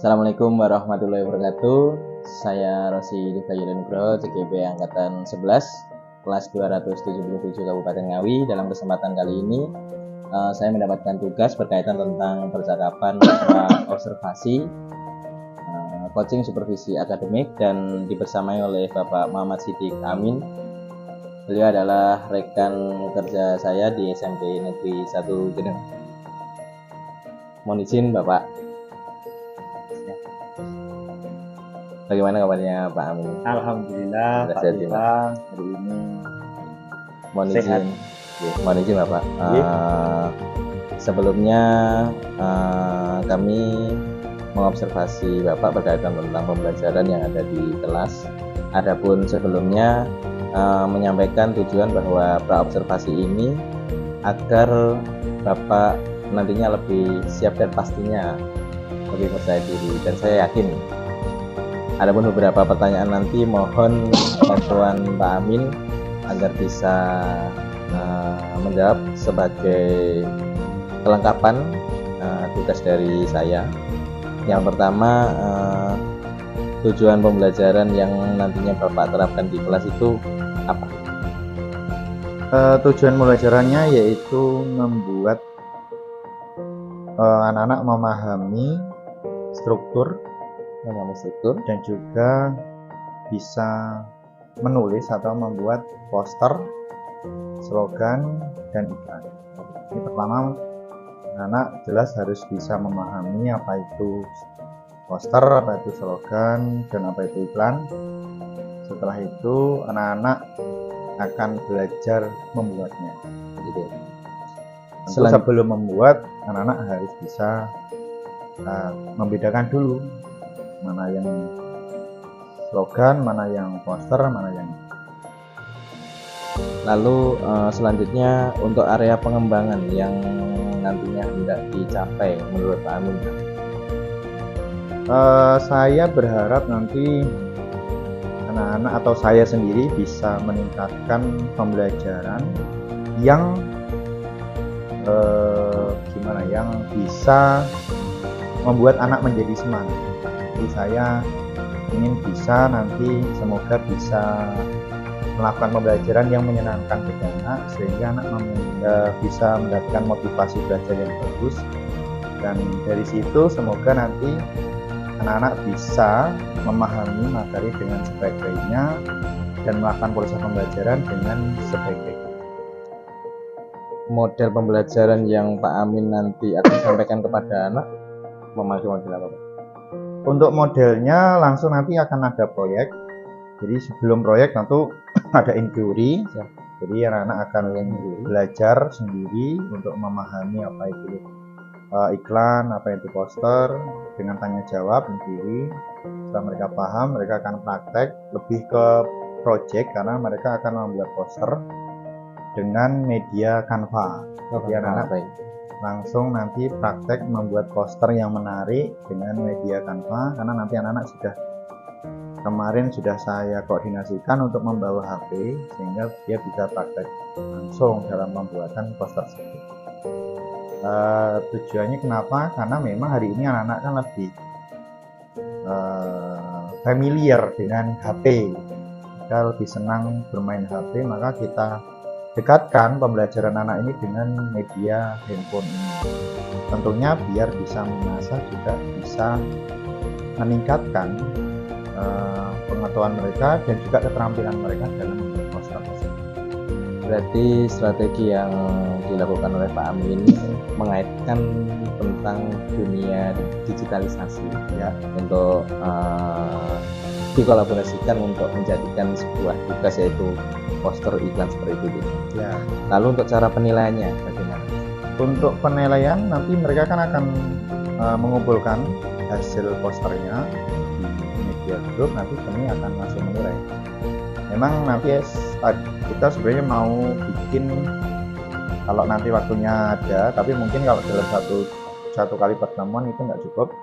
Assalamualaikum warahmatullahi wabarakatuh. Saya Rosi Divayulenugro, CGP Angkatan 11, kelas 277 Kabupaten Ngawi. Dalam kesempatan kali ini, saya mendapatkan tugas berkaitan tentang percakapan observasi, coaching supervisi akademik, dan dibersamai oleh Bapak Muhammad Siddiq Amin. Beliau adalah rekan kerja saya di SMP Negeri 1 Gedeng. Mohon izin Bapak. Bagaimana kabarnya Pak Amin? Alhamdulillah Pak Ita, hari ini mohon sehat. Mohon izin Bapak. Sebelumnya kami mengobservasi Bapak berkaitan tentang pembelajaran yang ada di kelas. Adapun sebelumnya menyampaikan tujuan bahwa praobservasi ini agar Bapak nantinya lebih siap dan pastinya lebih percaya diri, dan saya yakin. Adapun beberapa pertanyaan nanti mohon bantuan Pak Amin agar bisa menjawab sebagai kelengkapan tugas dari saya. Yang pertama, tujuan pembelajaran yang nantinya Bapak terapkan di kelas itu apa? Tujuan pembelajarannya yaitu membuat anak-anak memahami struktur dan juga bisa menulis atau membuat poster, slogan, dan iklan. Ini pertama, anak jelas harus bisa memahami apa itu poster, apa itu slogan, dan apa itu iklan. Setelah itu anak-anak akan belajar membuatnya. Gitu. Sebelum membuat, anak-anak harus bisa membedakan dulu mana yang slogan, mana yang poster, mana yang. Lalu selanjutnya untuk area pengembangan yang nantinya hendak dicapai menurut Pak Amin. Saya berharap nanti anak-anak atau saya sendiri bisa meningkatkan pembelajaran yang yang bisa membuat anak menjadi semangat. Jadi saya ingin bisa nanti semoga bisa melakukan pembelajaran yang menyenangkan bagi anak, sehingga anak bisa mendapatkan motivasi belajar yang bagus, dan dari situ semoga nanti anak-anak bisa memahami materi dengan sebaik-baiknya dan melakukan proses pembelajaran dengan sebaik-baiknya. Model pembelajaran yang Pak Amin nanti akan sampaikan kepada anak memakai model apa Pak? Untuk modelnya langsung nanti akan ada proyek. Jadi sebelum proyek tentu ada inquiry. Jadi anak-anak akan belajar sendiri untuk memahami apa itu iklan, apa itu poster, dengan tanya jawab inquiry. Setelah mereka paham, mereka akan praktek lebih ke project karena mereka akan membuat poster dengan media Canva. Jadi anak-anak langsung nanti praktek membuat poster yang menarik dengan media Canva, karena nanti anak-anak kemarin sudah saya koordinasikan untuk membawa HP sehingga dia bisa praktek langsung dalam pembuatan poster tersebut. Tujuannya kenapa? Karena memang hari ini anak-anak kan lebih familiar dengan HP, mereka lebih senang bermain HP, maka kita dekatkan pembelajaran anak ini dengan media handphone ini. Tentunya biar bisa mengasah juga bisa meningkatkan pengetahuan mereka dan juga keterampilan mereka dalam membuat poster. Berarti strategi yang dilakukan oleh Pak Amin mengaitkan tentang dunia digitalisasi ya, untuk dikolaborasikan untuk menjadikan sebuah tugas yaitu poster iklan seperti itu ya. Lalu untuk cara penilaiannya bagaimana? Untuk penilaian nanti mereka kan akan mengumpulkan hasil posternya di media grup, nanti kami akan langsung menilai. Memang nanti kita sebenarnya mau bikin, kalau nanti waktunya ada, tapi mungkin kalau dalam satu kali pertemuan itu nggak cukup,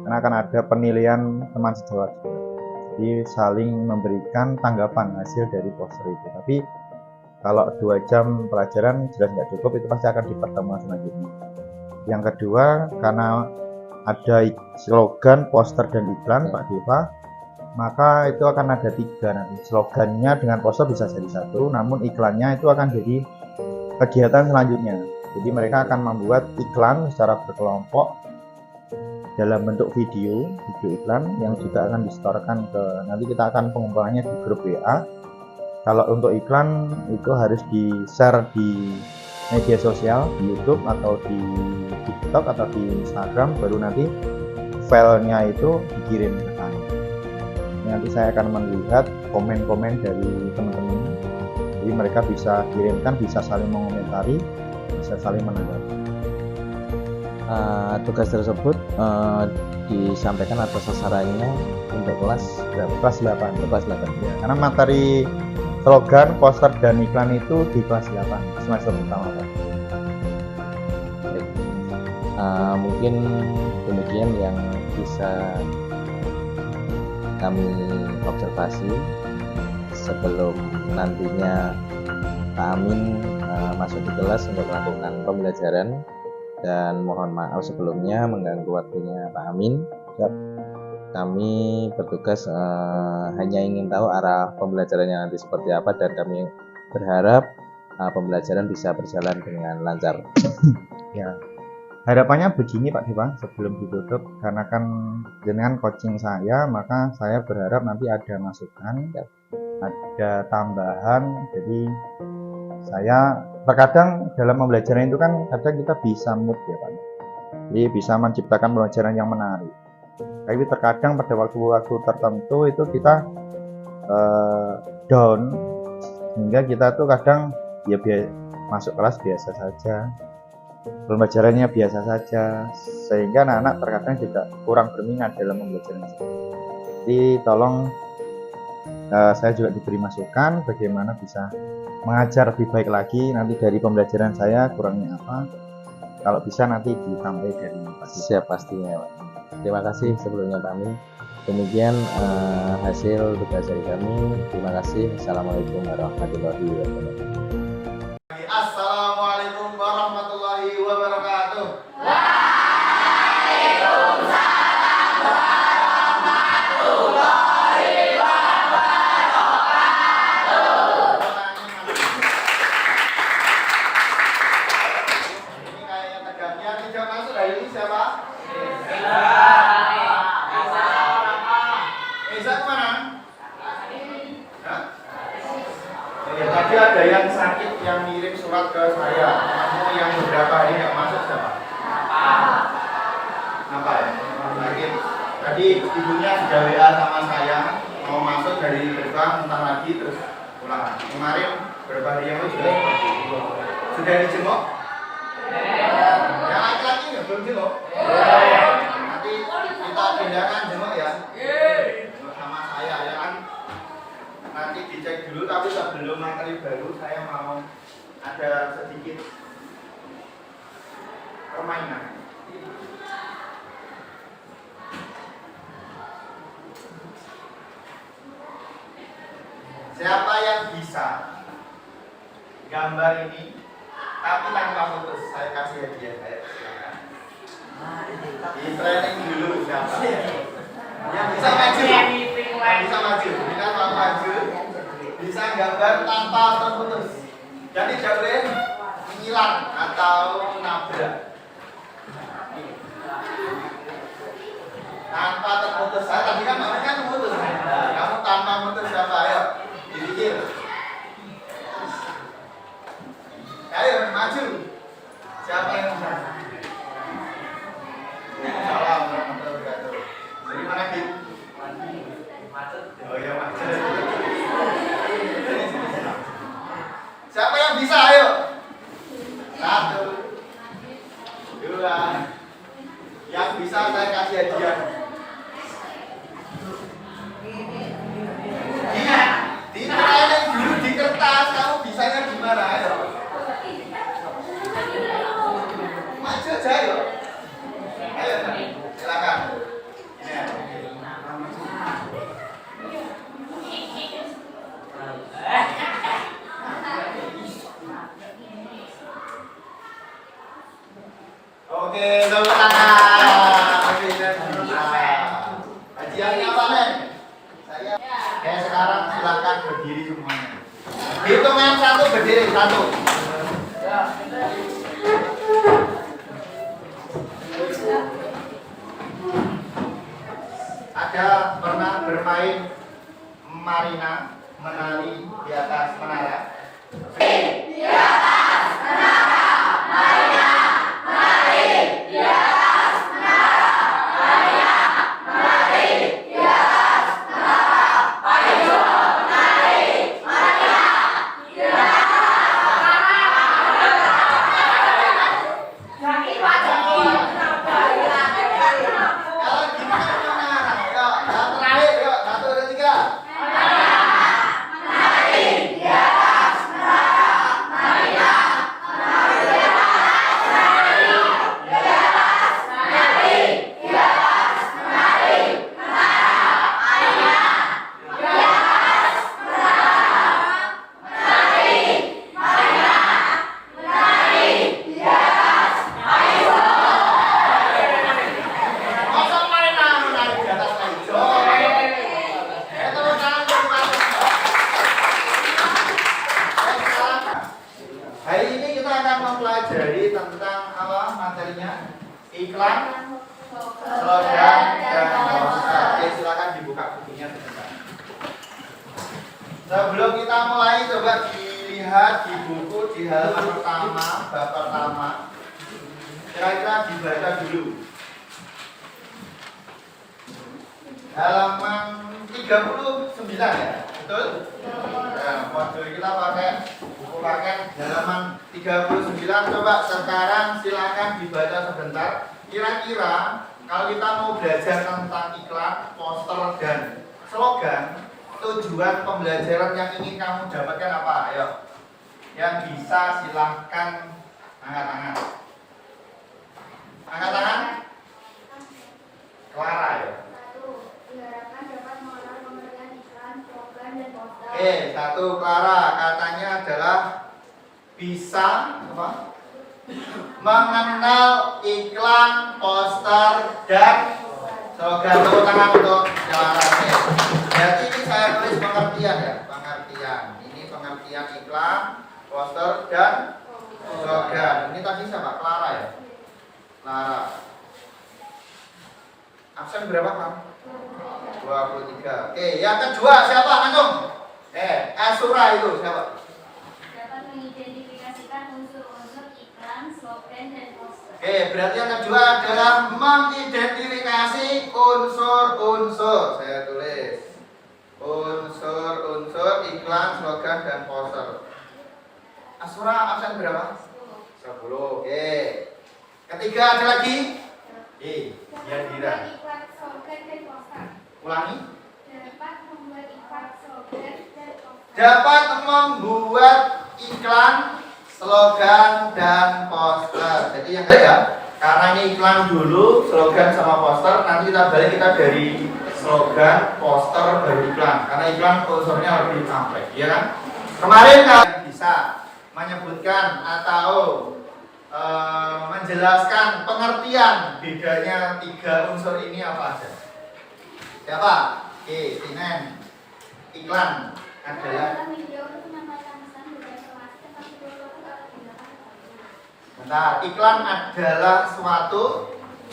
karena akan ada penilaian teman sejawat. Jadi saling memberikan tanggapan hasil dari poster itu. Tapi kalau 2 jam pelajaran jelas nggak cukup, itu pasti akan di pertemuan selanjutnya. Yang kedua, karena ada slogan, poster dan iklan Pak Deva, maka itu akan ada 3 nanti. Slogannya dengan poster bisa jadi satu, namun iklannya itu akan jadi kegiatan selanjutnya. Jadi mereka akan membuat iklan secara berkelompok dalam bentuk video iklan yang juga akan disetorkan ke, nanti kita akan pengumpulannya di grup WA. Kalau untuk iklan itu harus di-share di media sosial, di YouTube atau di TikTok atau di Instagram, baru nanti filenya itu dikirim ke saya. Nanti saya akan melihat komen-komen dari teman-teman, jadi mereka bisa kirimkan, bisa saling mengomentari, bisa saling menanggapi. Tugas tersebut disampaikan atau sasarannya untuk kelas berapa? Kelas 8. Kelas 8. Ya, karena materi slogan, poster dan iklan itu di kelas 8 semester pertama Pak. Mungkin demikian yang bisa kami observasi sebelum nantinya Pak Amin masuk di kelas untuk melakukan pembelajaran. Dan mohon maaf sebelumnya mengganggu waktunya Pak Amin. Kami bertugas hanya ingin tahu arah pembelajarannya nanti seperti apa, dan kami berharap pembelajaran bisa berjalan dengan lancar. Ya, harapannya begini Pak Dewa, sebelum ditutup, karena kan jenengan coaching saya, maka saya berharap nanti ada masukan, ada tambahan. Jadi saya terkadang dalam pembelajaran itu kan kadang kita bisa mood ya Pak, jadi bisa menciptakan pembelajaran yang menarik. Tapi terkadang pada waktu-waktu tertentu itu kita down, sehingga kita tuh kadang ya masuk kelas biasa saja, pembelajarannya biasa saja, sehingga anak-anak terkadang juga kurang berminat dalam pembelajaran. Jadi tolong saya juga diberi masukan bagaimana bisa mengajar lebih baik lagi nanti dari pembelajaran saya, kurangnya apa, kalau bisa nanti ditambah dari Pak. Siap pastinya Pak. Terima kasih sebelumnya Pak Amin. Demikian hasil tugas dari kami. Terima kasih. Assalamualaikum warahmatullahi wabarakatuh. Assalamualaikum warahmatullahi wabarakatuh. Tadi ada yang sakit yang ngirim surat ke saya. Kamu yang beberapa hari nggak masuk siapa? Apa ya? Sakit. Tadi ibunya sudah WA sama saya, mau masuk dari gerbang, entah lagi terus pulang. Kemarin beberapa hari yang lalu juga sudah dijenguk. Yang laki-laki nggak belum jenguk. Nanti kita pindahkan jenguk ya. Sama saya ya kan. Nanti dicek dulu, tapi sebelum materi baru saya mau ada sedikit permainan. Siapa yang bisa gambar ini tapi tanpa fokus? Saya kasih hadiah saya. Silakan. Di training dulu siapa? Yang bisa maju. Yang bisa maju. Kita mau maju. Bisa gambar tanpa terputus. Jadi tidak boleh menghilang atau nabrak. Tanpa terputus. Saya tadi kan namanya kan putus. Nah, kamu tanpa putus siapa? Ayo dipikir. Ayo maju. Siapa yang bisa? Salam warahmatullahi wabarakatuh. Dari mana Git? Oh ya macet. Siapa yang bisa? Ayo. 1, 2. Yang bisa saya kasih hadiah. Ditulis dulu di kertas, kamu bisanya gimana? Ayo. Maju aja ayo. Ayo, silakan. Oke, tepuk tangan. berdiri semuanya. Hitungan 1 berdiri 1. Ada pernah bermain Marina menari di atas menara? Di atas menara, Marina menari di atas menara, Marina menari di atas menara, ayo menari, Marina di atas Hari ini kita akan mempelajari tentang apa materinya? Iklan, slogan, dan poster. Oke, silakan dibuka bukunya sebentar. Sebelum kita mulai, coba dilihat di buku di halaman pertama, bab pertama. Kira-kira dibaca dulu. Halaman 39 ya, betul? Nah, modul kita pakai buku paket halaman 39. Coba sekarang silakan dibaca sebentar. Kira-kira kalau kita mau belajar tentang iklan, poster, dan slogan, tujuan pembelajaran yang ingin kamu dapatkan apa? Ayo, yang bisa silahkan angkat tangan. Angkat tangan. Clara ya. Diharapkan dapat mengenal pengertian iklan, slogan, dan poster. Oke, 1 Clara katanya adalah bisa apa? Mengenal iklan, poster, dan slogan. Tepuk tangan untuk Clara. Jadi ini saya tulis pengertian ya, pengertian. Ini pengertian iklan, poster, dan slogan. Ini tadi siapa? Clara ya. Clara. Absen berapa kamu? 23. Oke, yang kedua siapa? Langsung. Asura itu siapa? Dapat mengidentifikasikan unsur-unsur iklan, slogan, dan poster. Oke, berarti yang kedua adalah mengidentifikasi unsur-unsur. Saya tulis unsur-unsur iklan, slogan, dan poster. Asura absen berapa? 10. Oke. Ketiga ada lagi? Yadira. Iklan, slogan, dan poster. Ulangi. Dapat membuat iklan, slogan, dan poster. Dapat membuat iklan, slogan, dan poster. Jadi yang ya, karena ini iklan dulu, slogan sama poster. Nanti kita balik kita dari slogan, poster, baru iklan. Karena iklan unsurnya lebih sampai, ya kan? Kemarin kalian bisa menyebutkan atau menjelaskan pengertian bedanya 3 unsur ini apa aja? Siapa? Oke, Tinen. Iklan adalah. Dalam video untuk menyampaikan pesan dan informasi tentang video atau tindakan. Bentar, iklan adalah suatu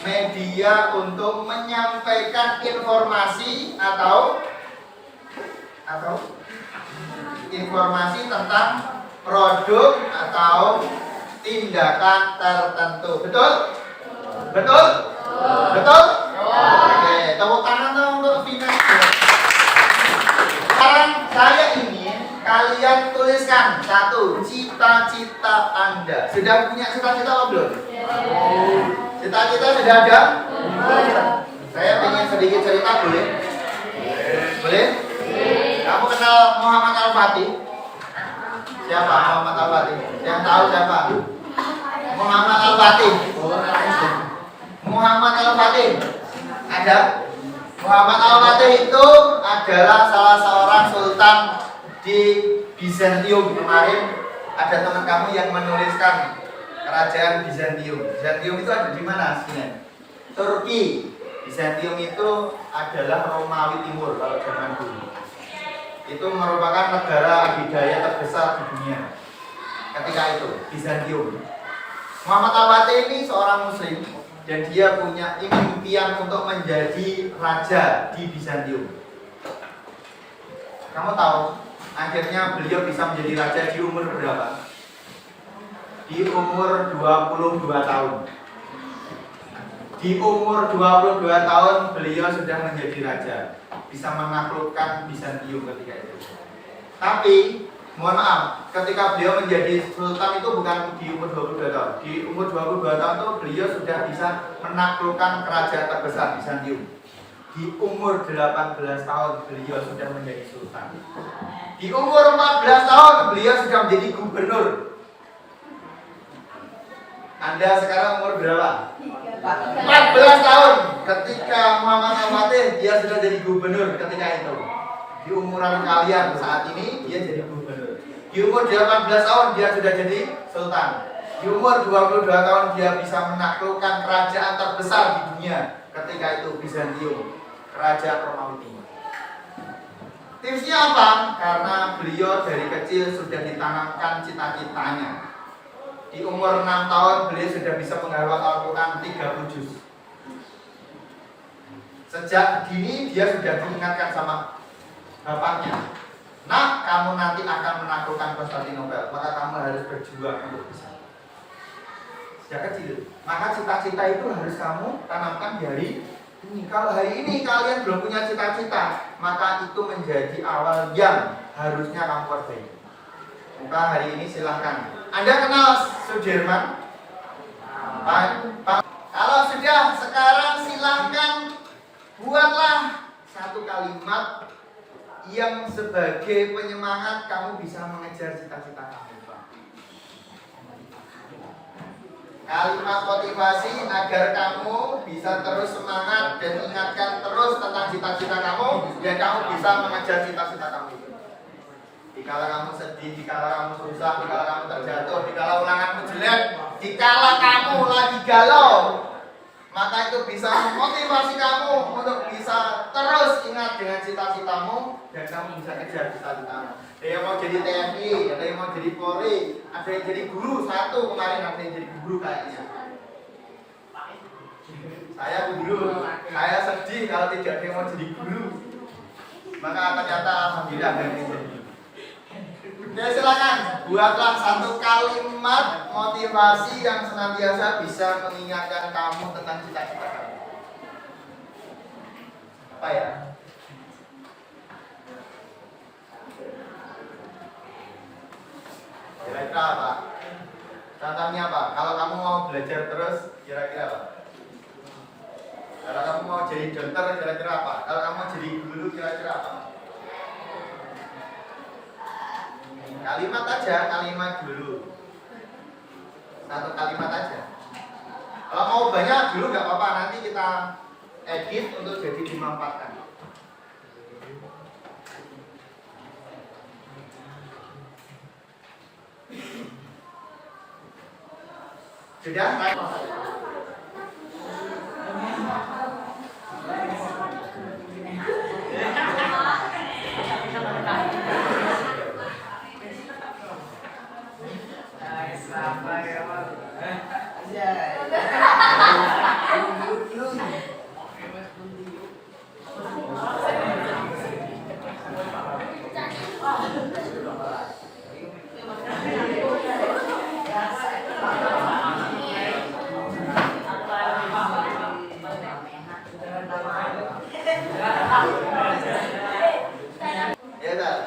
media untuk menyampaikan informasi atau informasi tentang produk atau tindakan tertentu. Betul? Betul? Betul? Oke, tepuk tangan dong untuk Vina. Sekarang saya ingin kalian tuliskan 1 cita-cita Anda. Sudah punya cita-cita apa belum? Cita-cita sudah ada? Saya ingin sedikit cerita, boleh? Boleh? Kamu kenal Muhammad Al-Fatih? Siapa Muhammad Al-Fatih? Yang tahu siapa? Muhammad Al-Fatih. Muhammad Al-Fatih. Ada? Muhammad Al-Fatih itu adalah salah seorang sultan di Bizantium. Kemarin ada teman kamu yang menuliskan kerajaan Bizantium. Bizantium itu ada di mana aslinya? Turki. Bizantium itu adalah Romawi Timur kalau zaman dulu. Itu merupakan negara adidaya terbesar di dunia ketika itu, Bizantium. Muhammad Al-Fatih ini seorang muslim dan dia punya impian untuk menjadi raja di Bizantium. Kamu tahu akhirnya beliau bisa menjadi raja di umur berapa? Di umur 22 tahun. Di umur 22 tahun beliau sudah menjadi raja, bisa menaklukkan Bizantium ketika itu. Tapi mohon maaf, ketika beliau menjadi sultan itu bukan di umur 22 tahun. Di umur 22 tahun itu beliau sudah bisa menaklukkan kerajaan terbesar Bizantium. Di umur 18 tahun beliau sudah menjadi sultan. Di umur 14 tahun beliau sudah menjadi gubernur. Anda sekarang umur berapa? 14 tahun. Ketika Muhammad Al-Fatih dia sudah jadi gubernur ketika itu. Di umuran kalian saat ini dia jadi gubernur. Di umur 18 tahun dia sudah jadi sultan. Di umur 22 tahun dia bisa menaklukkan kerajaan terbesar di dunia ketika itu Bizantium, kerajaan Romawi Timur. Tipsnya apa? Karena beliau dari kecil sudah ditanamkan cita-citanya. Di umur 6 tahun beliau sudah bisa menghafal Al-Quran 30 juz. Sejak dini dia sudah diingatkan sama bapaknya, nak, kamu nanti akan menaklukkan Konstantinopel, maka kamu harus berjuang untuk bisa. Sejak kecil, maka cita-cita itu harus kamu tanamkan di hari ini. Kalau hari ini kalian belum punya cita-cita, maka itu menjadi awal yang harusnya kamu perbaiki. Maka hari ini silahkan. Anda kenal Sudirman? Kalau sudah, sekarang silahkan buatlah satu kalimat yang sebagai penyemangat kamu bisa mengejar cita-cita kamu. Kalimat motivasi agar kamu bisa terus semangat dan ingatkan terus tentang cita-cita kamu dan kamu bisa mengejar cita-cita kamu itu. Dikala kamu sedih, dikala kamu susah, dikala kamu terjatuh, dikala ulanganmu jelek, dikala kamu lagi galau, maka itu bisa memotivasi kamu untuk bisa terus ingat dengan cita-citamu dan kamu bisa kejar cita-citamu. Ada yang mau jadi TNI, ada yang mau jadi Polri, ada yang jadi guru, satu kemarin ada yang jadi guru kayaknya. Saya guru, saya sedih kalau tidak ada yang mau jadi guru. Maka ternyata alhamdulillah ada yang jadi. Oke, silakan buatlah satu kalimat motivasi yang senantiasa bisa mengingatkan kamu tentang cita-cita kamu. Apa ya? Kira-kira apa? Contohnya apa? Kalau kamu mau belajar terus, kira-kira apa? Kalau kamu mau jadi dokter, kira-kira apa? Kalau kamu mau jadi guru, kira-kira apa? Kalimat aja, kalimat dulu. Satu kalimat aja. Kalau mau banyak dulu nggak apa-apa, nanti kita edit untuk jadi dimanfaatkan. Sudah?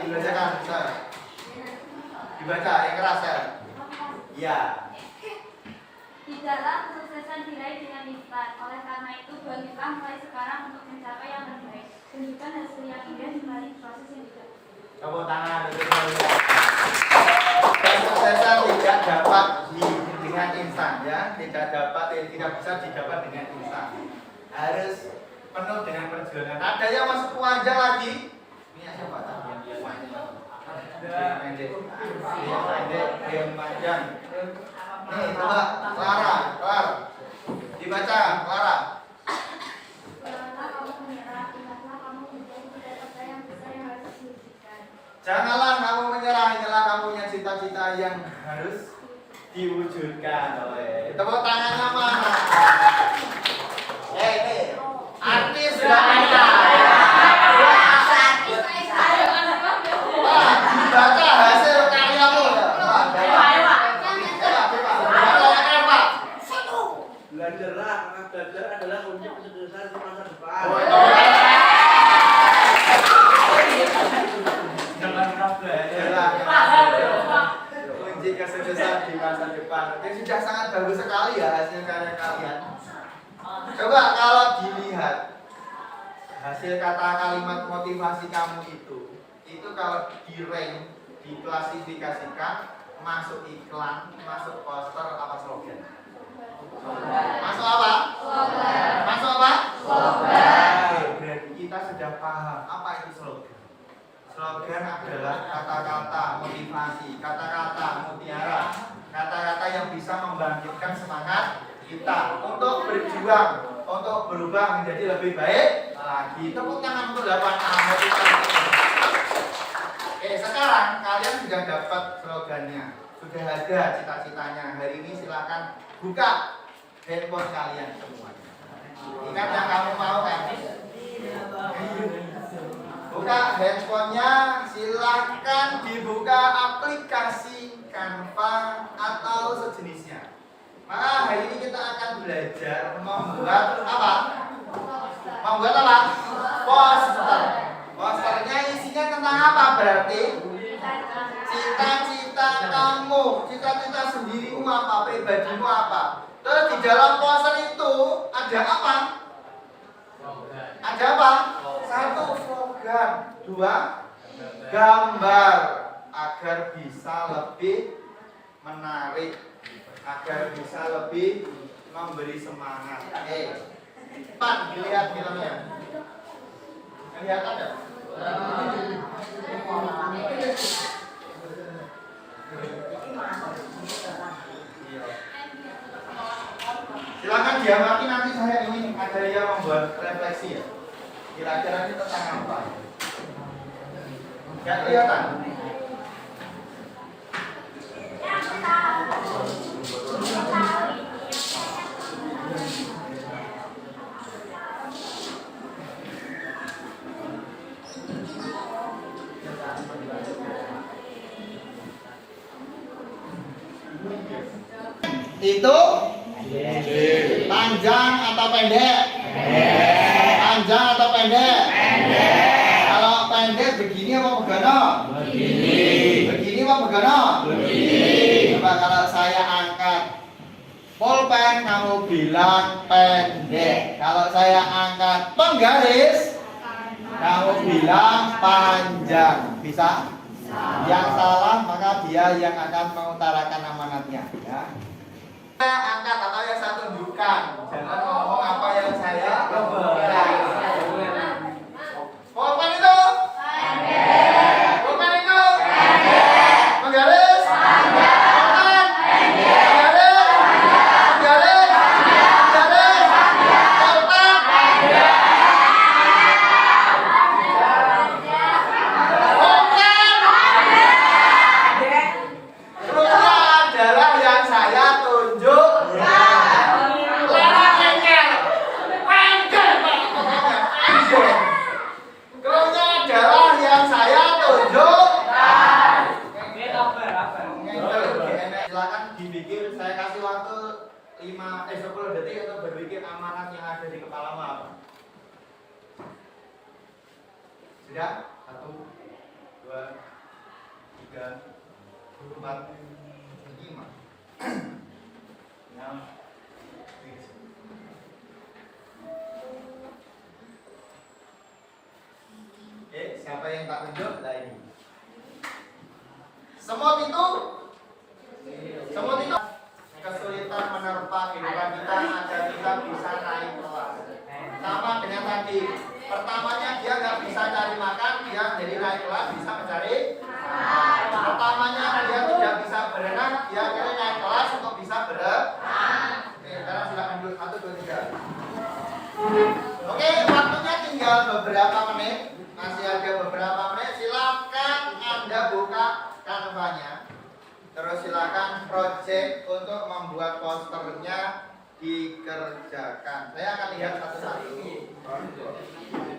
Dibacakan, dibaca yang keras ya. Ya. Tidaklah kesuksesan diraih dengan instan. Oleh karena itu, bangkitlah mulai sekarang untuk mencapai yang terbaik. Tunjukkan hasil yang indah di balik proses yang tidak. Tepuk tangan. Kesuksesan tidak dapat dengan instan ya, tidak bisa didapat dengan instan. Harus penuh dengan perjuangan. Ada yang masuk wajah lagi. Ini siapa tadi? Yang panjang. Nih, coba Clara, dibaca Clara. Janganlah kamu menyerah, ingatlah kamu menjadi cita-cita yang besar yang harus diwujudkan. Janganlah kamu menyerah, inilah kamu punya cita-cita yang harus diwujudkan. Tepuk tangannya mana? Ini artis sudah ada. Wah, dibaca hasil karyamu ya. Belajarlah, karena belajar adalah kunci kesuksesan di masa depan. Kunci kesuksesan di masa depan. Ini sudah sangat bagus sekali ya hasil karya kalian. Coba kalau dilihat hasil kata kalimat motivasi kamu itu kalau di rank, diklasifikasikan, masuk iklan, masuk poster, apa slogan? Masuk apa? Slogan. Masuk apa? Slogan. Berarti kita sudah paham apa itu slogan. Slogan adalah kata-kata motivasi, kata-kata mutiara, kata-kata yang bisa membangkitkan semangat kita untuk berjuang, untuk berubah menjadi lebih baik lagi. Tepuk tangan untuk 8 motivasi. Sekarang kalian sudah dapat slogannya, sudah ada cita-citanya. Hari ini silakan buka handphone kalian semuanya. Ingat yang kamu mau kan? Buka handphonenya, silakan dibuka aplikasi Canva atau sejenisnya. Maka hari ini kita akan belajar membuat apa? Membuat apa? Poster. Posternya isinya tentang apa berarti? Cita-cita kamu, cita-cita sendirimu apa, pribadimu apa. Terus di dalam poster itu ada apa? Ada apa? 1 slogan, 2 gambar agar bisa lebih menarik, agar bisa lebih memberi semangat. Pan, dilihat filmnya. Lihat ada? Silakan diamati, nanti saya ingin ada yang membuat refleksi ya. Kira-kira ini tentang apa? Gak kelihatan? Itu panjang atau pendek? Panjang atau pendek? Kalau pendek begini apa begono? Begini apa begono? Coba kalau saya angkat pulpen kamu bilang pendek. Kalau saya angkat penggaris kamu bilang panjang. Bisa? Yang salah maka dia yang akan mengutarakan amanatnya ya. Saya angkat atau yang saya tunjukkan. Jangan ngomong apa yang saya tunjukkan. Pulpen itu? Pulpen itu? Menggaris? Pulpen? Menggaris? Menggaris? Menggaris? Pulpen? Terusnya adalah yang saya tunjukkan. Lerang engkel. Engkel Pak, pokoknya engkel. Terusnya adalah yang saya tunjukkan. Silakan dibikin, saya kasih waktu 10 detik untuk berpikir amanat yang ada di kepalamu apa. Sudah? 1, 2, 3, 4, 5, 6, 7. Siapa yang tak tunjuk? Nah ini. Semut itu kesulitan menerpa kehidupan kita agar kita bisa naik kelas. Sama dengan tadi, pertamanya dia nggak bisa cari makan, dia jadi naik kelas bisa mencari. Pertamanya dia tidak bisa berenang, dia akhirnya naik kelas untuk bisa berenang. Sekarang silakan dulu 1, 2, 3. Waktunya tinggal beberapa menit, masih ada beberapa menit. Silakan Terus silakan project untuk membuat posternya dikerjakan. Saya akan lihat satu-satu.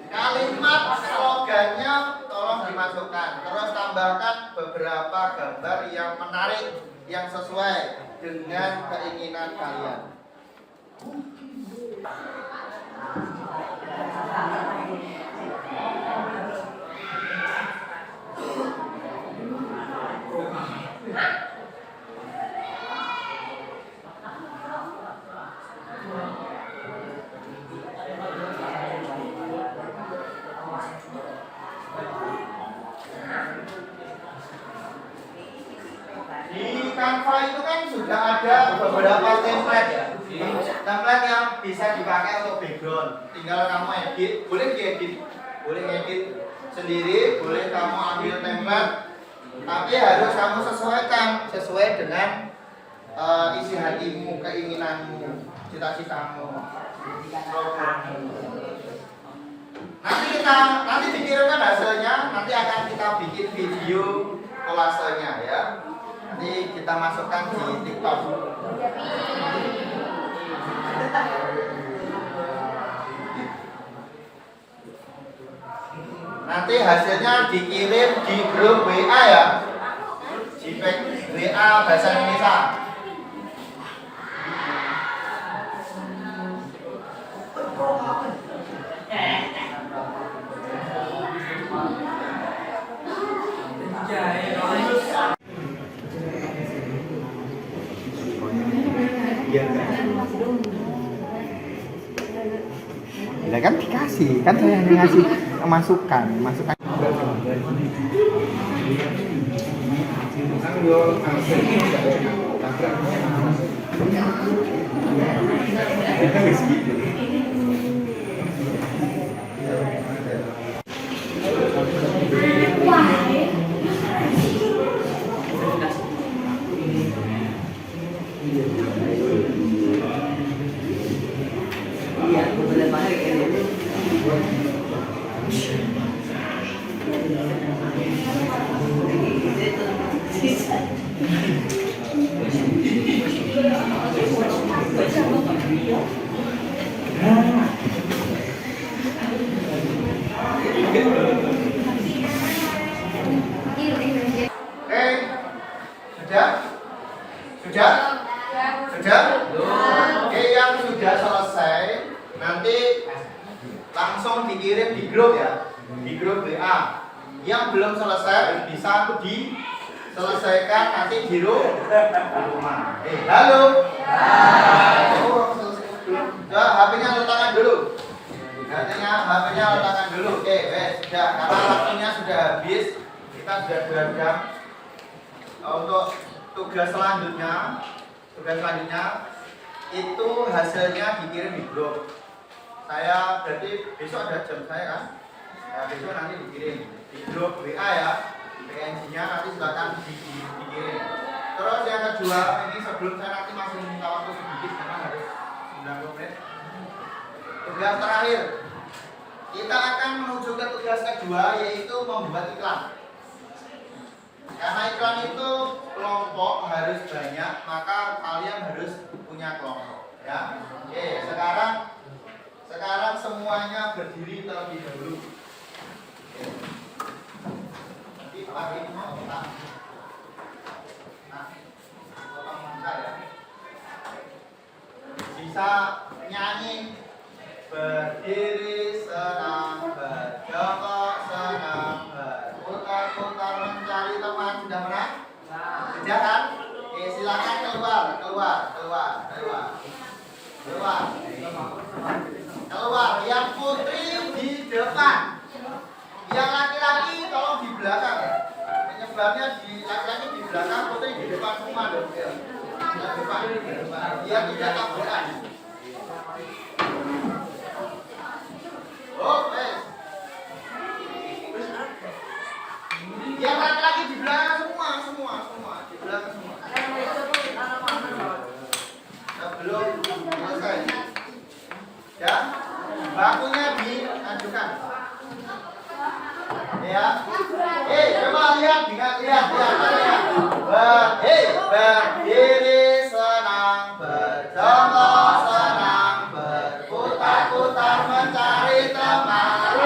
Kalimat slogannya tolong dimasukkan. Terus tambahkan beberapa gambar yang menarik, yang sesuai dengan keinginan kalian. Di Canva itu kan sudah ada beberapa template ya. Template yang bisa dipakai untuk background. Tinggal kamu edit, boleh diedit, boleh edit sendiri, boleh kamu ambil template. Tapi harus kamu sesuaikan sesuai dengan isi hatimu, keinginanmu, cita-citamu, programmu. Nanti dikirimkan hasilnya, nanti akan kita bikin video kolasenya ya. Nanti kita masukkan di TikTok. Nanti hasilnya dikirim di grup WA ya. JPEG WA bahasa Indonesia. Ya kan dikasih, kan saya yang ngasih masukan. Sudah? Oke, yang sudah selesai nanti langsung dikirim di grup ya, di grup WA. Yang belum selesai bisa diselesaikan nanti di rumah. Halo. HP-nya letakkan dulu. HP-nya letakkan dulu. Sudah, karena waktunya sudah habis. Kita sudah 2 jam. Untuk tugas selanjutnya itu hasilnya dikirim di grup. Saya berarti besok ada jam saya kan? Ya, besok nanti dikirim di grup WA ya. PNG-nya nanti silakan dikirim. Terus yang kedua, ini sebelum saya nanti masih minta waktu sedikit karena harus 90 menit. Tugas terakhir, kita akan menuju ke tugas kedua, yaitu membuat iklan. Karena iklan itu kelompok harus banyak, maka kalian harus punya kelompok ya. Oke, sekarang semuanya berdiri terlebih dahulu. Nanti pakai otak. Bisa nyanyi, berdiri senang, berjongkok senang, berputar-putar mencari teman. Sudah pernah? Sudah kan? Oke, silakan keluar. Yang putri di depan, yang laki-laki tolong di belakang. Penyebabnya di laki-laki di belakang, putri di depan semua dong. Di depan. Dia tidak tabrakan. Yang laki-laki di belakang semua. Di belakang semua. Sebelum selesai. Ya, bakunya diajukan. Ya. Coba lihat. Berdiri senang, berjongkok senang, berputar-putar mencari teman.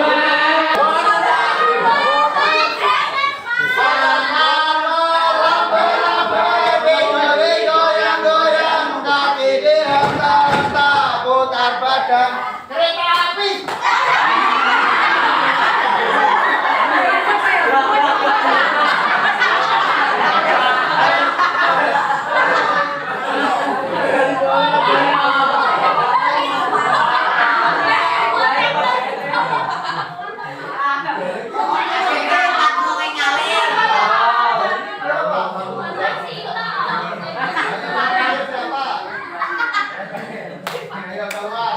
Goyang-goyang kaki dihentak-hentak, putar badan kereta api. Ayo keluar.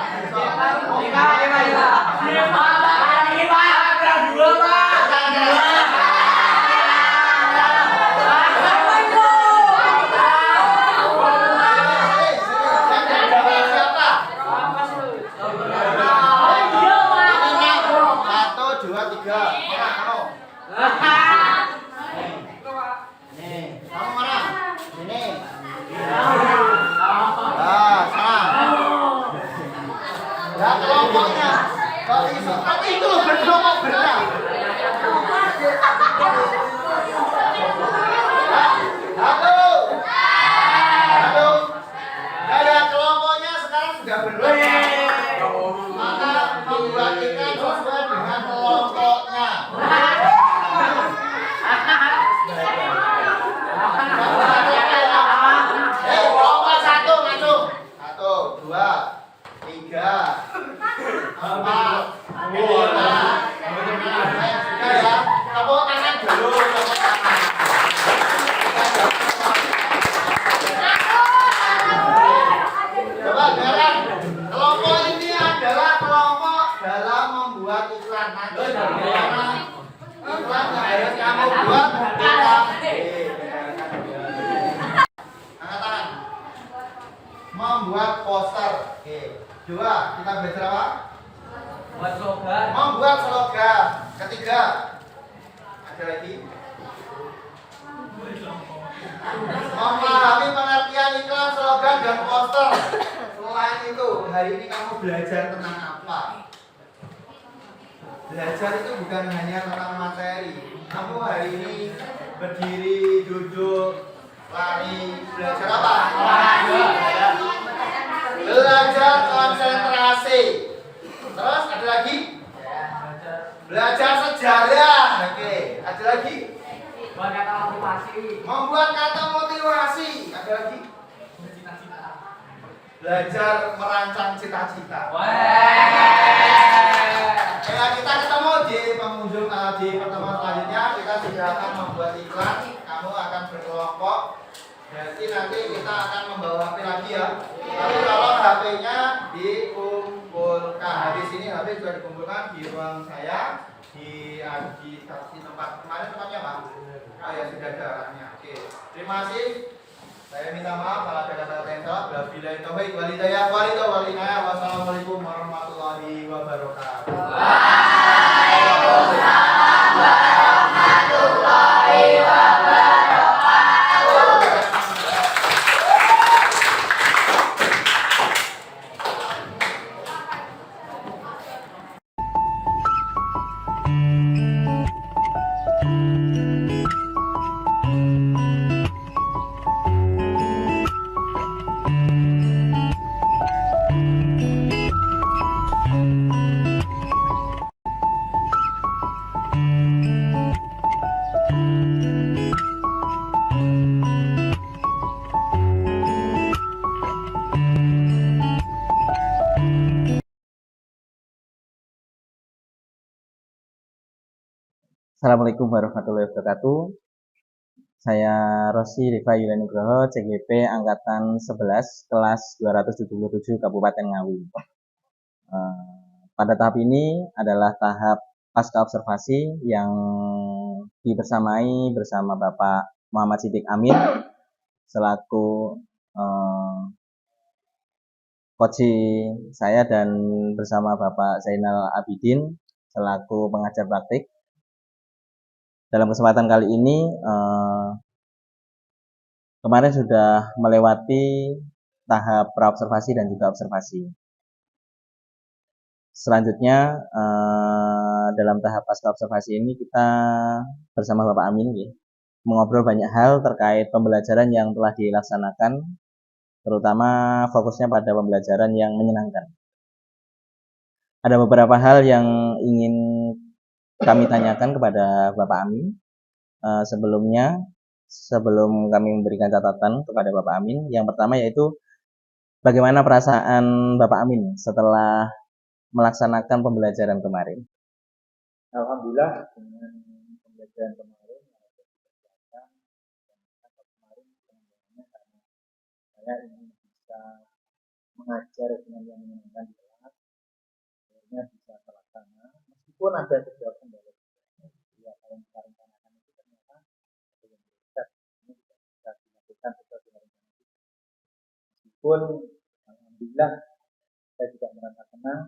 Satu, dua, tiga. Mana kamu? Nih, kamu mana? Ini. Ah, sana. Ya kelompoknya. Kalau nanti itu loh berkelompok berenang. Satu. Satu. Ya kelompoknya sekarang sudah berkelompok. Maka membuat ikan sesuai dengan kelompoknya. Kelompok satu masuk. Satu, dua, tiga, empat, lima. Sudah ya. Tepuk tangan dulu. Tepuk tangan. Coba dengarkan. Kelompok ini adalah kelompok dalam membuat iklan. Nanti bagaimana iklan yang harus kamu buat kita. Angkat tangan. Membuat poster. Oke. Dua, kita belajar apa? Membuat slogan. Ketiga. Ada lagi. Memahami pengertian iklan, slogan, dan poster. Selain itu, hari ini kamu belajar tentang apa? Belajar itu bukan hanya tentang materi. Kamu hari ini berdiri, duduk, lari, belajar apa? Belajar konsentrasi. Terus ada lagi? Belajar sejarah. Oke, ada lagi? Membuat kata motivasi. Ada lagi? Belajar merancang cita-cita. Ya, kita ketemu di pengunjung di pertemuan selanjutnya. Kita sudah akan membuat iklan. Kamu akan berkelompok. Jadi nanti kita akan membawa HP lagi ya. Tapi kalau HP-nya dikumpulkan. Habis ini HP sudah dikumpulkan di ruang saya. Di tempat kemarin tempatnya Pak. Oh ya sudah ada arahnya. Oke. Terima kasih. Saya minta maaf kalau ada kata-kata yang salah. Wabillahi taufiq wal hidayah. Wassalamualaikum warahmatullahi wabarakatuh. Waalaikumsalam warahmatullahi wabarakatuh. Assalamualaikum warahmatullahi wabarakatuh. Saya Rosi Rifa Yulianugroho, CGP Angkatan 11, kelas 277 Kabupaten Ngawi. Pada tahap ini adalah tahap pasca observasi yang dibersamai bersama Bapak Muhammad Siddiq Amin selaku coach saya dan bersama Bapak Zainal Abidin selaku pengajar praktik. Dalam kesempatan kali ini kemarin sudah melewati tahap praobservasi dan juga observasi. Selanjutnya dalam tahap pasca observasi ini kita bersama Bapak Amin ya, mengobrol banyak hal terkait pembelajaran yang telah dilaksanakan, terutama fokusnya pada pembelajaran yang menyenangkan. Ada beberapa hal yang ingin kami tanyakan kepada Bapak Amin. Sebelum kami memberikan catatan kepada Bapak Amin, yang pertama yaitu bagaimana perasaan Bapak Amin setelah melaksanakan pembelajaran kemarin? Alhamdulillah dengan pembelajaran kemarin saya ingin bisa mengajar dengan yang menyenangkan di kelas, akhirnya bisa terlaksana meskipun ada beberapa kendala yang kita rencanakan itu ternyata belum bisa dilakukan sesuai dengan rencana kita. Meskipun alhamdulillah saya juga merasa senang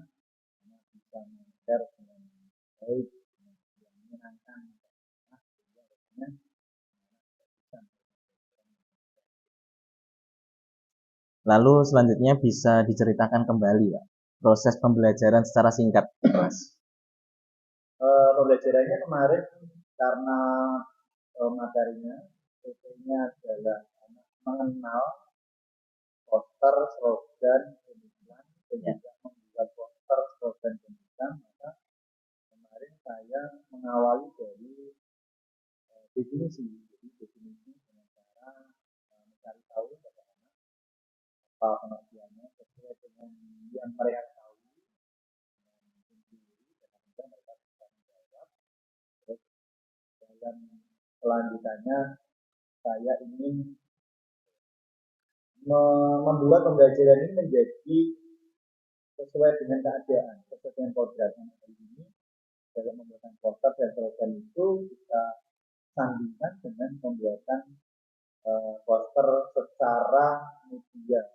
karena bisa mengajar dengan baik, yang menyenangkan. Lalu selanjutnya bisa diceritakan kembali Pak, proses pembelajaran secara singkat, Mas. Pembelajarannya kemarin karena materinya adalah mengenal poster, slogan, pemikiran, dan juga membuat poster, slogan, pemikiran. Maka kemarin saya mengawali dari definisi. Jadi definisi dengan cara mencari tahu bagaimana apa pengertiannya sesuai dengan yang mereka tahu. Dan selanjutnya saya ingin membuat pembelajaran ini menjadi sesuai dengan keadaan, sesuai dengan kodratnya hari ini. Dalam membuat poster dan slogan itu kita sandingkan dengan pembuatan poster secara media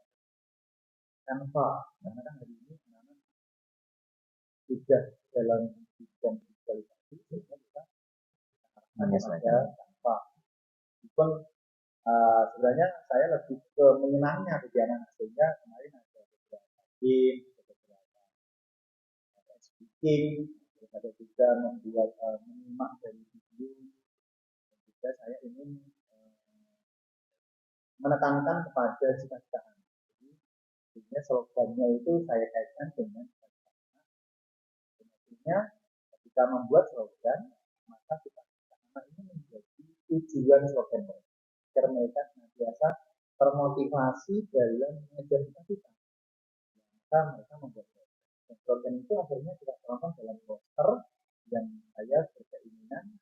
tanpa, karena kan hari ini sudah dalam bidang digitalisasi sehingga kita ada tanpa. Meskipun sebenarnya saya lebih ke menyenangnya kegiatan, sehingga kemarin ada beberapa game, beberapa speaking, ada juga membuat menyimak dari video, dan juga saya ingin menekankan kepada cita-citaan. Jadi sebenarnya slogannya itu saya kaitkan dengan cita-cita. Sebenarnya ketika membuat slogan, maka cita-cita ini menjadi tujuan slogan mereka, agar mereka senantiasa termotivasi dalam mengejar cita-cita. Maka mereka membuat slogan itu akhirnya tidak terangkan dalam poster, dan saya berkeinginan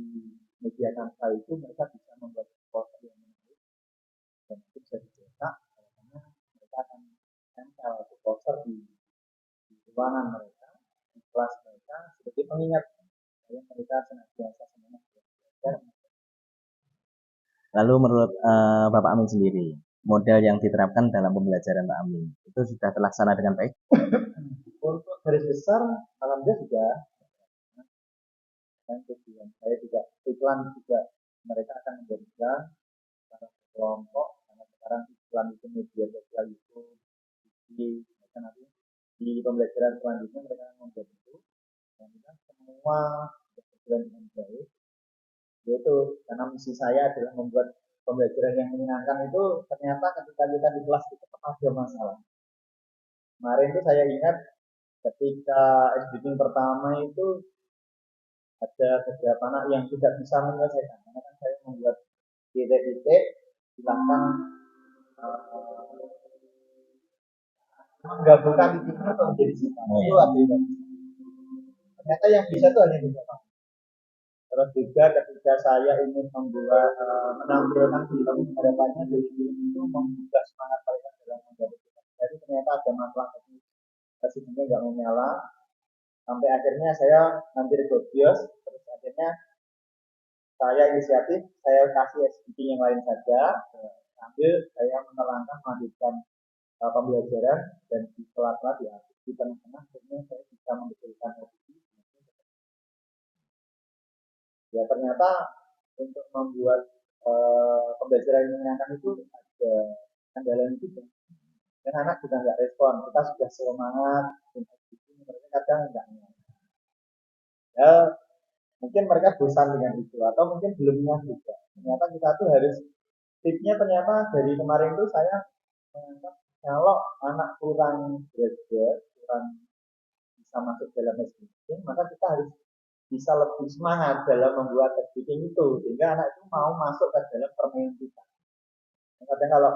di media tanpa itu mereka bisa membuat poster yang menarik dan itu bisa dicetak, karena mereka akan tempel poster di ruangan mereka, di kelas mereka, sebagai pengingat bahwa mereka senantiasa semangat belajar. Lalu menurut Bapak Amin sendiri, model yang diterapkan dalam pembelajaran Pak Amin itu sudah terlaksana dengan baik? Untuk garis besar, alhamdulillah sudah. Dan tujuan saya juga iklan juga mereka akan memberikan secara kelompok, karena sekarang iklan itu media sosial itu di nanti di pembelajaran selanjutnya mereka akan membuat itu, dan kita semua berjalan dengan baik. Yaitu karena misi saya adalah membuat pembelajaran yang menyenangkan, itu ternyata ketika kita di kelas itu tetap ada masalah. Kemarin itu saya ingat ketika SBM pertama itu ada beberapa anak yang tidak bisa menyelesaikan, karena kan saya membuat titik-titik, silahkan menggabungkan titik atau menjadi sifat. Itu ada. Ternyata yang bisa itu hanya beberapa. Terus juga ketika saya ingin membuat menampilkan film, harapannya dari film itu membuka semangat mereka dalam membuat film. Jadi ternyata ada masalah teknis, mesinnya nggak menyala, sampai akhirnya saya hampir gobios. Terus akhirnya saya inisiatif, saya kasih SBT yang lain saja, sambil saya menerangkan melanjutkan pembelajaran, dan di sela-sela di tengah-tengah akhirnya saya bisa membetulkan SBT. Ya ternyata untuk membuat pembelajaran yang menyenangkan itu ada kendalanya juga. Dan anak juga nggak respon, kita sudah semangat, mereka kadang nggak. Ya, mungkin mereka bosan dengan itu atau mungkin belum nyaman juga. Ternyata kita tuh harus tipsnya ternyata dari kemarin tuh saya menganggap kalau anak kurang belajar, kurang bisa masuk dalam SBM, maka kita harus bisa lebih semangat dalam membuat SBM itu sehingga anak itu mau masuk ke dalam permainan kita. Kadang kalau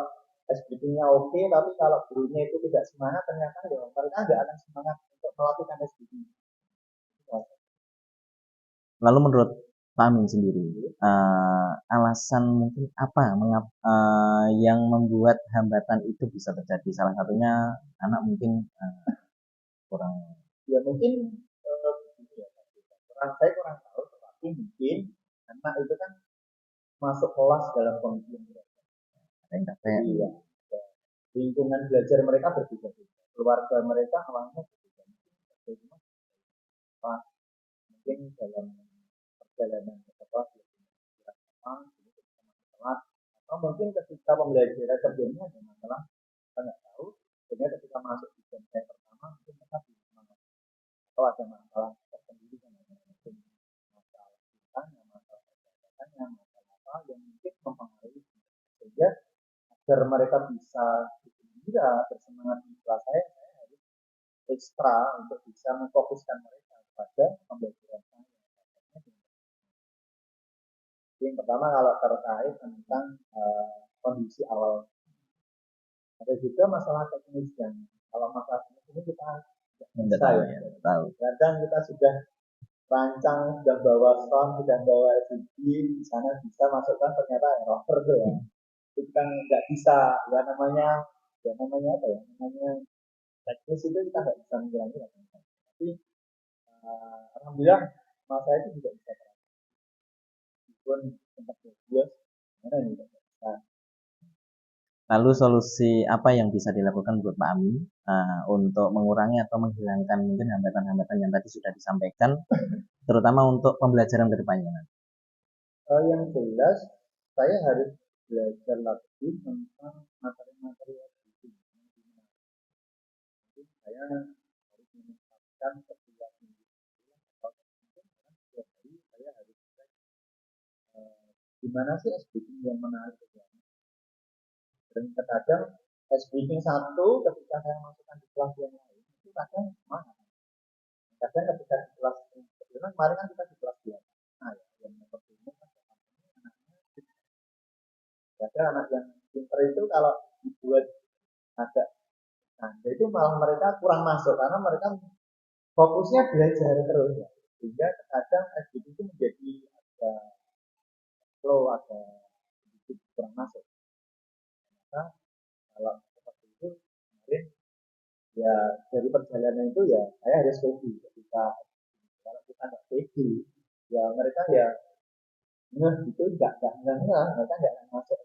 SBM-nya oke, tapi kalau gurunya itu tidak semangat, ternyata ya mereka nggak akan semangat untuk melakukan SBM. Lalu menurut Pak Amin sendiri, alasan mungkin apa yang membuat hambatan itu bisa terjadi? Salah satunya anak mungkin kurang. Ya mungkin saya kurang tahu, tetapi mungkin anak itu kan masuk kelas dalam kondisi yang berat. Iya. Lingkungan belajar mereka berbeda-beda. Keluarga mereka awalnya berbeda. Mungkin dalam perjalanan ke kelas atau mungkin ketika pembelajaran kerjanya ada masalah, kita nggak tahu. Sehingga ketika masuk di jam pertama mungkin mereka belum semangat atau ada masalah tersendiri dengan masalah kitanya, masalah perjalanannya, masalah apa yang mungkin mempengaruhi sehingga agar mereka bisa bergembira, bersemangat di kelas saya harus ekstra untuk bisa memfokuskan mereka pada pembelajaran saya. Yang pertama kalau terkait tentang kondisi awal, ada juga masalah teknis yang kalau masalah teknis ini kita tidak tahu ya, tahu. Kadang kita sudah rancang, sudah bawa sound, sudah bawa CD, di sana bisa masukkan ternyata error tuh ya. Itu kan nggak bisa, ya namanya apa ya, namanya teknis itu kita nggak bisa mengulangi. Tapi alhamdulillah masa itu juga bisa pun sempat bias, mana ini bisa. Lalu solusi apa yang bisa dilakukan buat Pak Amin untuk mengurangi atau menghilangkan mungkin hambatan-hambatan yang tadi sudah disampaikan, terutama untuk pembelajaran kedepannya? Yang jelas saya harus belajar lagi tentang materi-materi itu. Jadi saya harus menetapkan setiap minggu atau setiap hari saya harus cek gimana sih SBM yang menarik. Dan terkadang SBM satu ketika saya masukkan di kelas yang lain itu kadang mana? Kadang ketika di kelas yang kemarin kan kita di kelas 2. Nah, yang pertama kan ada anak yang pinter itu kalau dibuat agak itu malah mereka kurang masuk karena mereka fokusnya belajar terus ya. Sehingga kadang SBM itu menjadi ada flow, ada sedikit kurang masuk. Nah, kalau seperti itu kemarin ya dari perjalanan itu ya saya harus steady ketika kalau kita nggak steady ya mereka ya itu nggak mereka nggak akan masuk.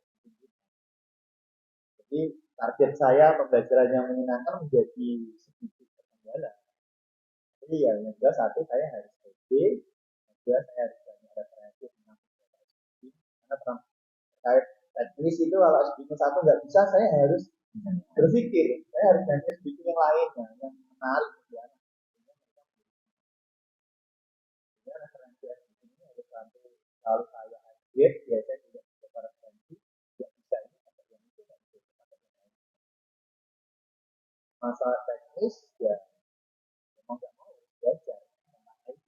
Jadi target saya pembelajaran yang menyenangkan menjadi sedikit terkendala. Jadi ya yang jelas satu saya harus steady, yang kedua saya harus banyak referensi tentang karena terkait teknis itu kalau SBM satu nggak bisa saya harus berpikir saya harus ganti SBM yang lain yang menarik ya. Referensi SBM ini harus selalu saya update biasanya tidak bisa referensi yang bisa ini atau yang itu dan itu masalah teknis ya mau nggak mau belajar tentang IT.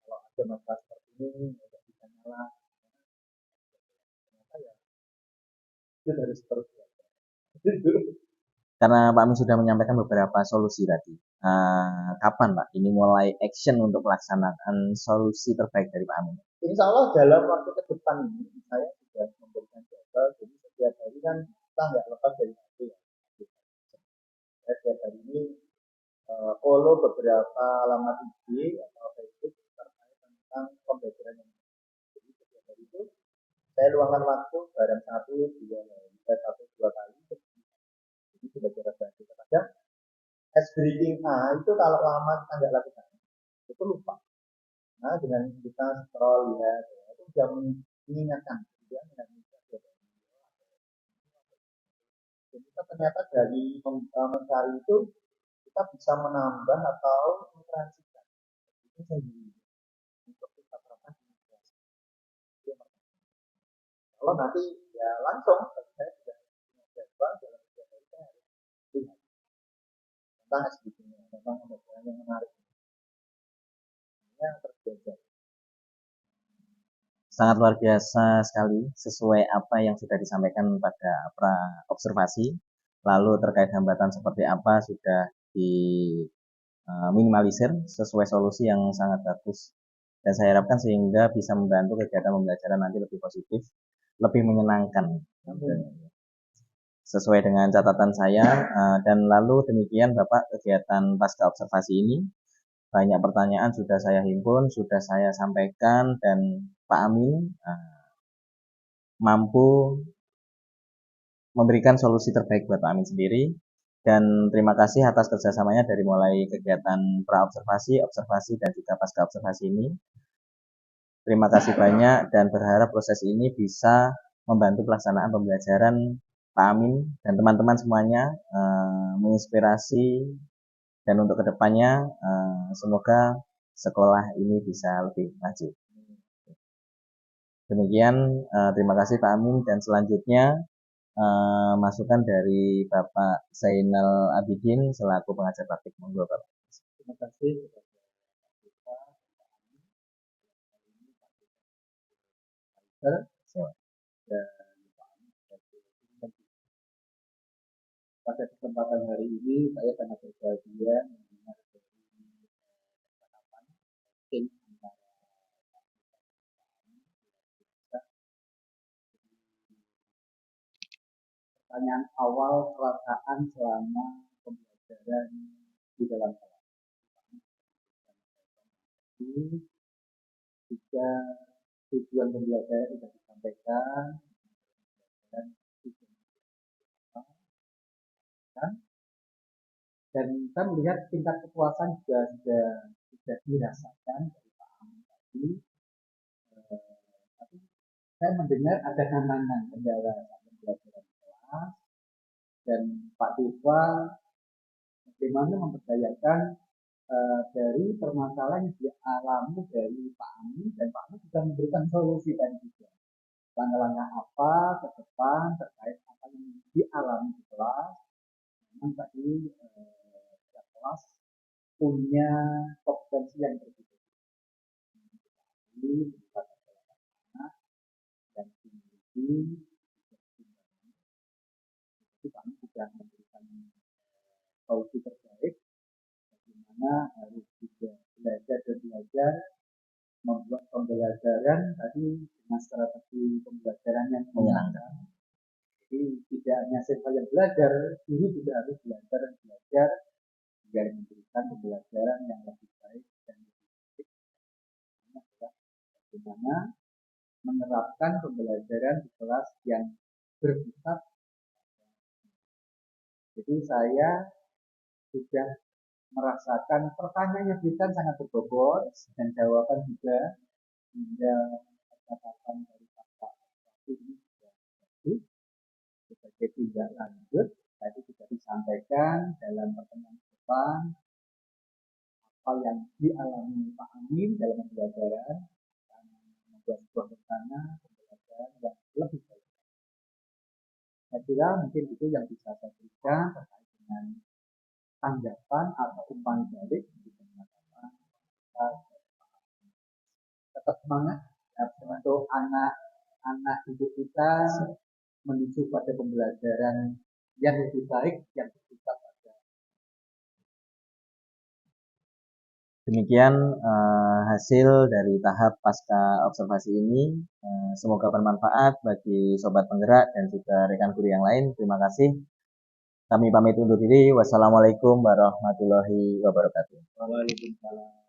Kalau ada masalah seperti ini nggak bisa nyala ternyata ya itu harus terus belajar. Karena Pak Amin sudah menyampaikan beberapa solusi tadi, kapan Pak ini mulai action untuk pelaksanaan solusi terbaik dari Pak Amin? Insya Allah dalam waktu ke depan ini saya sudah memberikan jadwal, jadi setiap hari kan kita nggak lepas dari itu ya. Saya setiap hari ini follow beberapa alamat IG atau Facebook terkait tentang pembelajaran yang jadi setiap hari itu saya luangkan waktu barang satu dua kali jadi sudah berarti kadang ice breaking itu kalau lama kita nggak lakukan itu lupa. Nah dengan kita scroll lihat itu sudah mengingatkan Dan kita ternyata dari mencari itu kita bisa menambah atau mentransikan itu sendiri untuk kita terapkan di migrasi. Kalau nanti ya langsung saya sudah punya jadwal dalam 3 hari saya harus lihat tentang SDG-nya, tentang pembelajaran yang menarik. Ini yang terjadi. Sangat luar biasa sekali sesuai apa yang sudah disampaikan pada pra observasi. Lalu terkait hambatan seperti apa sudah diminimalisir sesuai solusi yang sangat bagus. Dan saya harapkan sehingga bisa membantu kegiatan pembelajaran nanti lebih positif, lebih menyenangkan. Sesuai dengan catatan saya, dan lalu demikian Bapak kegiatan pasca observasi ini. Banyak pertanyaan sudah saya himpun, sudah saya sampaikan, dan Pak Amin mampu memberikan solusi terbaik buat Pak Amin sendiri. Dan terima kasih atas kerjasamanya dari mulai kegiatan pra-observasi, observasi, dan juga pasca observasi ini. Terima kasih banyak dan berharap proses ini bisa membantu pelaksanaan pembelajaran Pak Amin dan teman-teman semuanya, menginspirasi. Dan untuk kedepannya, semoga sekolah ini bisa lebih maju. Demikian, terima kasih Pak Amin. Dan selanjutnya, masukan dari Bapak Zainal Abidin selaku pengajar praktik. Monggo Bapak. Terima kasih kepada dan pada kesempatan hari ini saya sangat berbahagia mendengar dari harapan tim antara pertanyaan awal perasaan selama pembelajaran di dalam kelas. Ini jika tujuan pembelajaran sudah disampaikan dan kita melihat tingkat kepuasan juga sudah dirasakan dari Pak Amin tadi. Tapi saya mendengar ada tantangan kendala pembelajaran kelas dan Pak Diva bagaimana memperdayakan dari permasalahan yang dialami dari Pak Amin, dan Pak Amin sudah memberikan solusi tadi juga. Langkah-langkah apa ke depan terkait apa yang dialami di kelas. Memang tadi kelas punya kompetensi yang berbeda. Ini pada anak dan memiliki kami sudah memberikan solusi terbaik bagaimana harus juga belajar dan belajar membuat pembelajaran tadi dengan strategi pembelajaran yang menyenangkan. Jadi tidak hanya siswa yang belajar, guru juga harus belajar dan belajar agar memberikan pembelajaran yang lebih baik dan lebih baik. Bagaimana menerapkan pembelajaran di kelas yang berpusat. Jadi saya sudah merasakan pertanyaan yang diberikan sangat berbobot dan jawaban juga hingga percakapan dari Pak ini sudah bagus. Sebagai tindak lanjut tadi sudah disampaikan dalam pertemuan depan apa yang dialami Pak Amin dalam pembelajaran dan membuat sebuah rencana pembelajaran yang lebih baik. Saya kira mungkin itu yang bisa saya berikan terkait dengan tanggapan atau umpan balik di tengah-tengah kita. Tetap semangat untuk anak-anak ibu kita menuju pada pembelajaran yang lebih baik, yang bersifat pada. Demikian hasil dari tahap pasca observasi ini. Semoga bermanfaat bagi sobat penggerak dan juga rekan guru yang lain. Terima kasih. Kami pamit undur diri. Wassalamualaikum warahmatullahi wabarakatuh. Waalaikumsalam.